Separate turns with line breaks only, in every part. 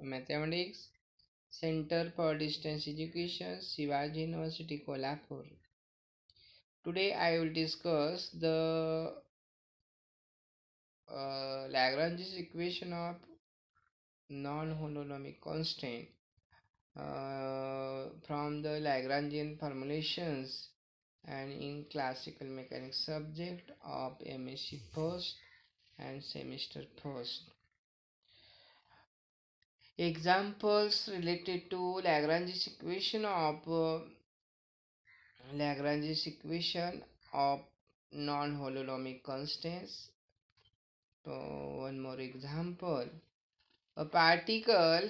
Mathematics, Center for Distance Education, Shivaji University, Kolhapur. Today I will discuss the Lagrange's equation of non-holonomic constant from the Lagrangian formulations and in classical mechanics subject of MSc first and semester first. Examples related to Lagrange's equation of non-holonomic constants. So one more example. A particle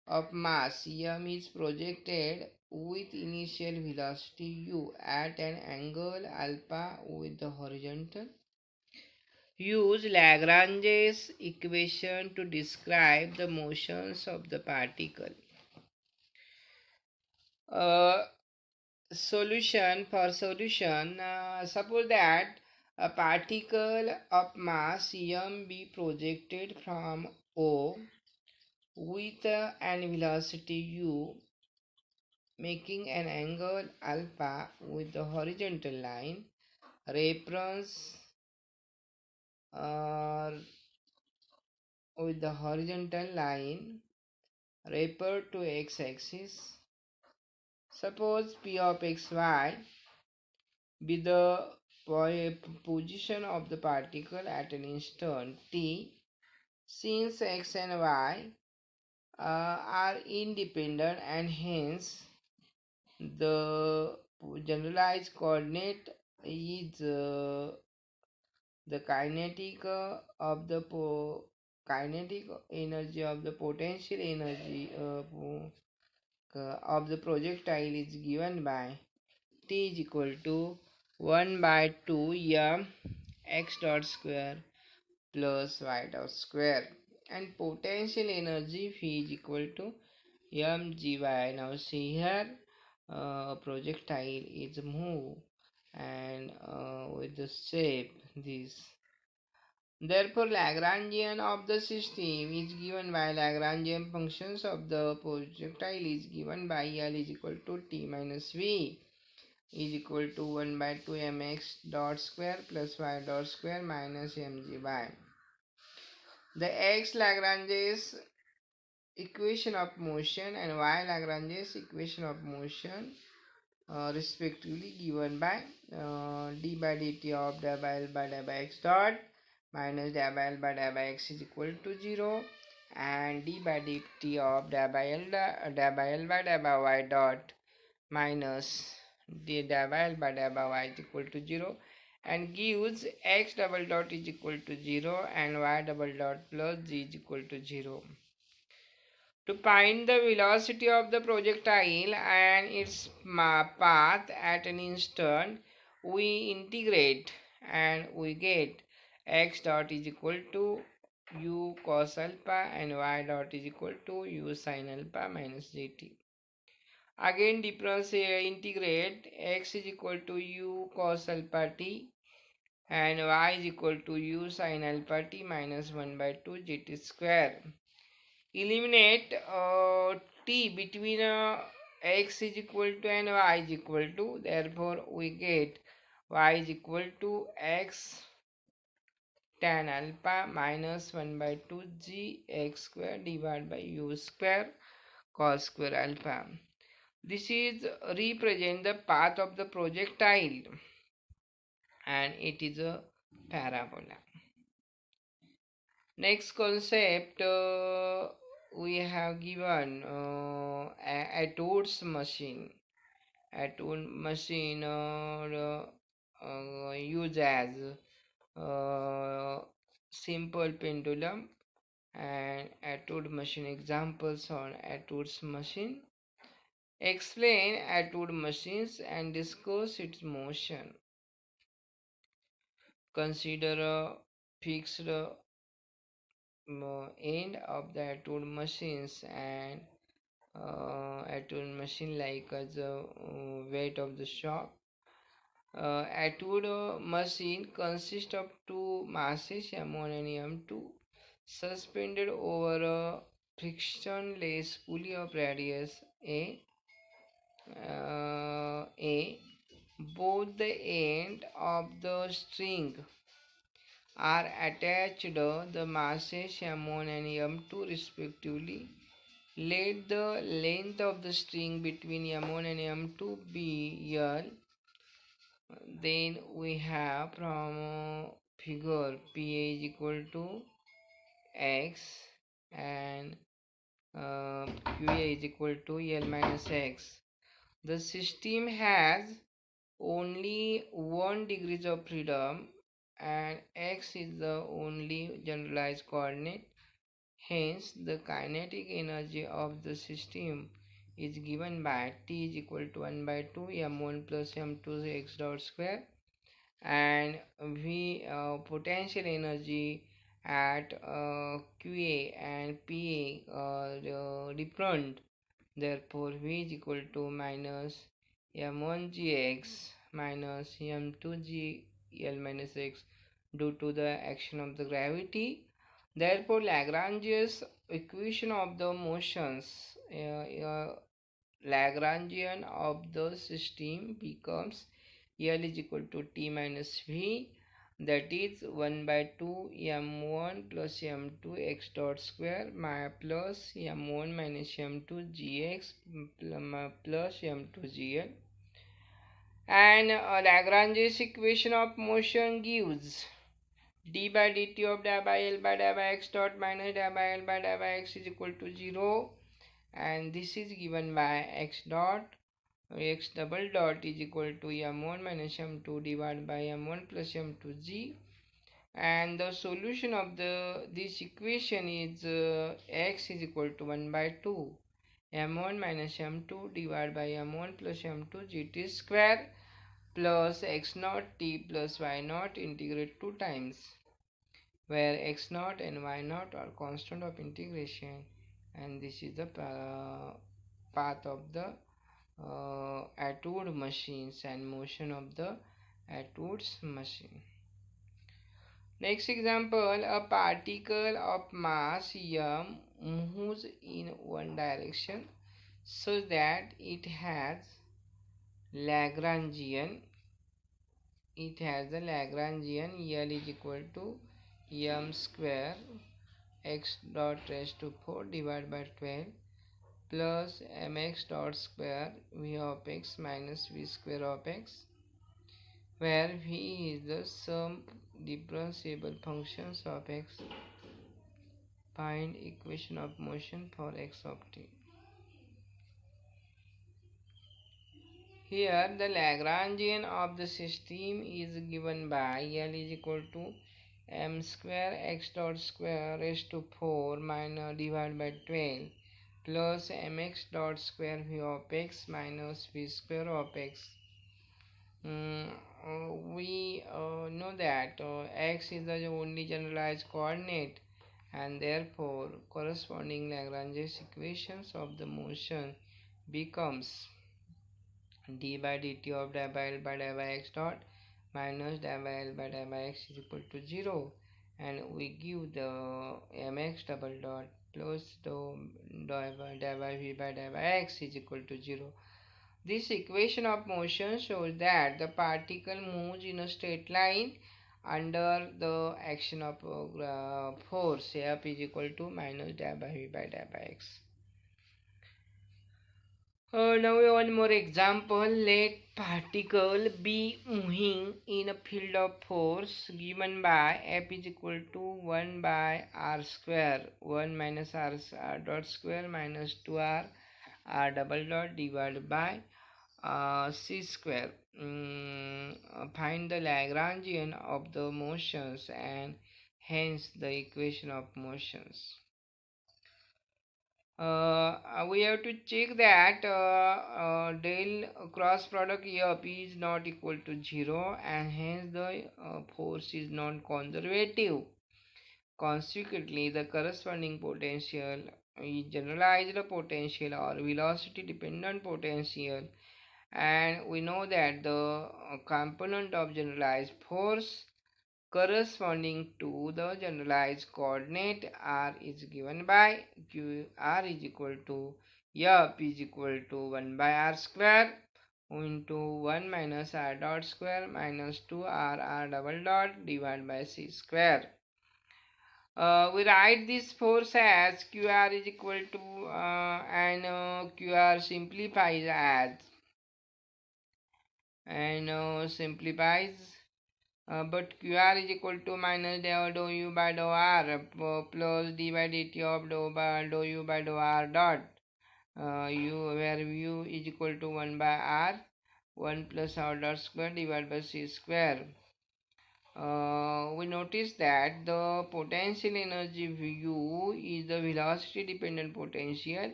of mass m is projected with initial velocity u at an angle alpha with the horizontal. Use Lagrange's equation to describe the motions of the particle. Uh, solution, suppose that a particle of mass m be projected from O with an velocity u making an angle alpha with the horizontal line reference uh, with the horizontal line refer to x-axis. Suppose p of xy be the position of the particle at an instant t. Since x and y are independent and hence the generalized coordinate is the kinetic energy of the potential energy of the projectile is given by T is equal to 1 by 2 m x dot square plus y dot square, and potential energy phi is equal to mgy. Now see here, projectile is move and with the shape this. Therefore, Lagrangian of the system is given by Lagrangian functions of the projectile is given by L is equal to T minus V is equal to 1 by 2 mx dot square plus y dot square minus mgy. The x Lagrange's equation of motion and y Lagrange's equation of motion respectively given by d by dt of d by L by d by x dot minus d by L by d by x is equal to 0 and d by dt of d by L by d by y dot minus d by L by d by y is equal to 0 and gives x double dot is equal to 0 and y double dot plus z is equal to 0. To find the velocity of the projectile and its path at an instant, we integrate and we get x dot is equal to u cos alpha and y dot is equal to u sin alpha minus dt. Again integrate x is equal to u cos alpha t and y is equal to u sin alpha t minus 1 by 2 gt square. Eliminate t between x is equal to and y is equal to. Therefore, we get y is equal to x tan alpha minus 1 by 2 g x square divided by u square cos square alpha. This is represent the path of the projectile and it is a parabola. Next concept we have given a Toad's machine. A Toad machine used as simple pendulum and a Toad machine examples on a Toad's machine. Explain a Toad machines and discuss its motion. Consider a fixed end of the tool machines and a tool machine like the weight of the shop. A tool machine consists of two masses m1 and m2 suspended over frictionless pulley of radius A. Both the end of the string are attached the masses M1 and M2 respectively. Let the length of the string between M1 and M2 be L. Then we have from figure PA is equal to X and QA is equal to L minus X. The system has only 1 degree of freedom and X is the only generalized coordinate. Hence, the kinetic energy of the system is given by T is equal to 1 by 2 m1 plus m2 x dot square, and V potential energy at QA and PA are different. Therefore, V is equal to minus m1gx minus m2gl minus x due to the action of the gravity. Therefore, Lagrange's equation of the motions, Lagrangian of the system becomes L is equal to T minus V, that is 1 by 2 m1 plus m2 x dot square plus m1 minus m2 gx plus m2 gl. And Lagrange's equation of motion gives d by dt of di by L by di by x dot minus di by L by di by x is equal to 0, and this is given by x double dot is equal to m1 minus m2 divided by m1 plus m2g, and the solution of this equation is x is equal to 1 by 2 m1 minus m2 divided by m1 plus m2 gt square plus x naught t plus y naught integrate 2 times, where x naught and y naught are constant of integration, and this is the path of the Atwood machines and motion of the Atwood's machine. Next example, a particle of mass m moves in one direction so that it has Lagrangian. It has the Lagrangian L is equal to m square x dot raised to 4 divided by 12 plus mx dot square v of x minus v square of x, where v is the sum differentiable functions of x. Find equation of motion for x of t. Here the Lagrangian of the system is given by L is equal to m square x dot square raised to 4 minus divided by 12 plus mx dot square v of x minus v square of x. We know that x is the only generalized coordinate, and therefore corresponding Lagrange's equations of the motion becomes d by dt of di by L by di by x dot minus di by L by di by x is equal to 0, and we give the mx double dot plus the di by v by di by x is equal to 0. This equation of motion shows that the particle moves in a straight line under the action of force F is equal to minus di by v by di by x. Now one more example. Let particle be moving in a field of force given by F is equal to 1 by r square, 1 minus r dot square minus 2r r double dot divided by c square. Find the Lagrangian of the motions and hence the equation of motions. We have to check that del cross product F is not equal to 0, and hence the force is non-conservative. Consequently, the corresponding potential is generalized potential or velocity dependent potential, and we know that the component of generalized force corresponding to the generalized coordinate r is given by qr is equal to f is equal to 1 by r square into 1 minus r dot square minus 2r r double dot divided by c square. We write this force as qr is equal to qr simplifies as but qr is equal to minus dou u by dou r plus d by dt of dou u by dou r dot u, where u is equal to 1 by r 1 plus r dot square divided by c square. We notice that the potential energy u is the velocity dependent potential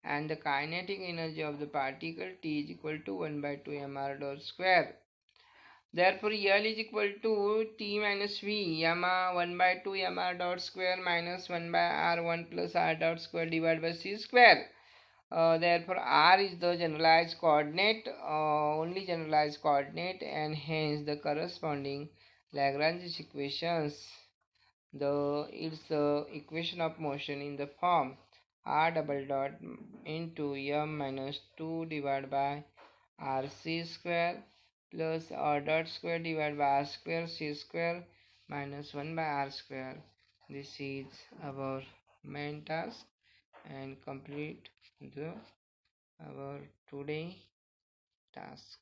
and the kinetic energy of the particle t is equal to 1 by 2 mr dot square. Therefore, L is equal to T minus V, Yama 1 by 2 Yama dot square minus 1 by R 1 plus R dot square divided by C square. Therefore, R is the generalized coordinate, only generalized coordinate, and hence the corresponding Lagrange equations. It's the equation of motion in the form R double dot into M minus 2 divided by RC square plus R dot square divided by R square C square minus 1 by R square. This is our main task and complete the our today task.